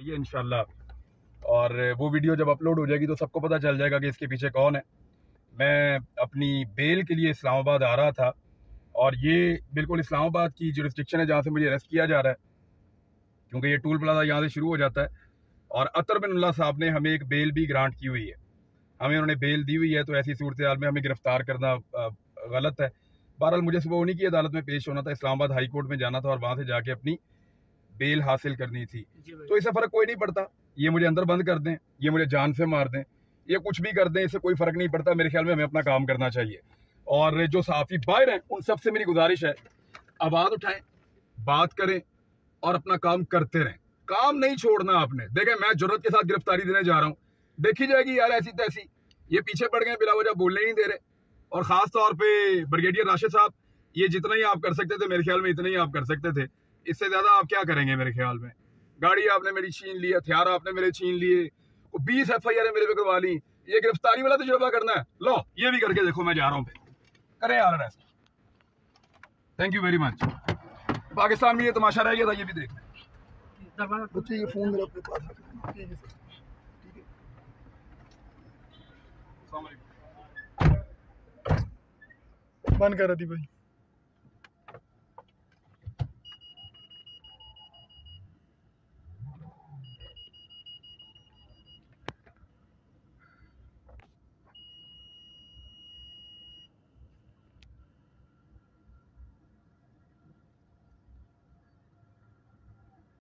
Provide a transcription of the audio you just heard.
ये इंशाल्लाह। और वो वीडियो जब अपलोड हो जाएगी तो सबको पता चल जाएगा कि इसके पीछे कौन है। मैं अपनी बेल के लिए इस्लामाबाद आ रहा था और ये बिल्कुल इस्लामाबाद की जुरिस्डिक्शन है जहाँ से मुझे अरेस्ट किया जा रहा है, क्योंकि ये टूल प्लाजा यहाँ से शुरू हो जाता है। और अतर बिन साहब ने हमें एक बेल भी ग्रांट की हुई है, हमें उन्होंने बेल दी हुई है। तो ऐसी सूरत हाल में हमें गिरफ्तार करना गलत है। बहरहाल मुझे सुबह उन्हीं की अदालत में पेश होना था, इस्लामाबाद हाई कोर्ट में जाना था और वहां से जाके अपनी बेल हासिल करनी थी। तो इससे फर्क कोई नहीं पड़ता, ये मुझे अंदर बंद कर दें, ये मुझे जान से मार दें, ये कुछ भी कर दें, इससे कोई फर्क नहीं पड़ता। मेरे ख्याल में हमें अपना काम करना चाहिए। और जो सहाफी बाहर हैं उन सबसे मेरी गुजारिश है, आवाज उठाएं, बात करें और अपना काम करते रहें। काम नहीं छोड़ना आपने। देखें, मैं जरूरत के साथ गिरफ्तारी देने जा रहा हूं, देखी जाएगी यार ऐसी तैसी। ये पीछे पड़ गए, बिला वजह बोलने ही नहीं दे रहे। और खास तौर पे ब्रिगेडियर राशिद साहब, ये जितना ही आप कर सकते थे मेरे ख्याल में इतना ही आप कर सकते थे, इससे ज्यादा आप क्या करेंगे मेरे ख्याल में। गाड़ी आपने मेरी छीन ली, हथियार आपने मेरे छीन लिए, 20 FIR मेरे पे करवा ली, ये गिरफ्तारी वाला तजुर्बा करना है। लो ये भी करके देखो, मैं जा रहा हूँ, करें यार ऐसा। Thank you very much. Pakistan में ये तमाशा रह गया था, ये भी देख लें। ये फोन मेरे अपने पास है। ठीक है, बंद कर दी भाई।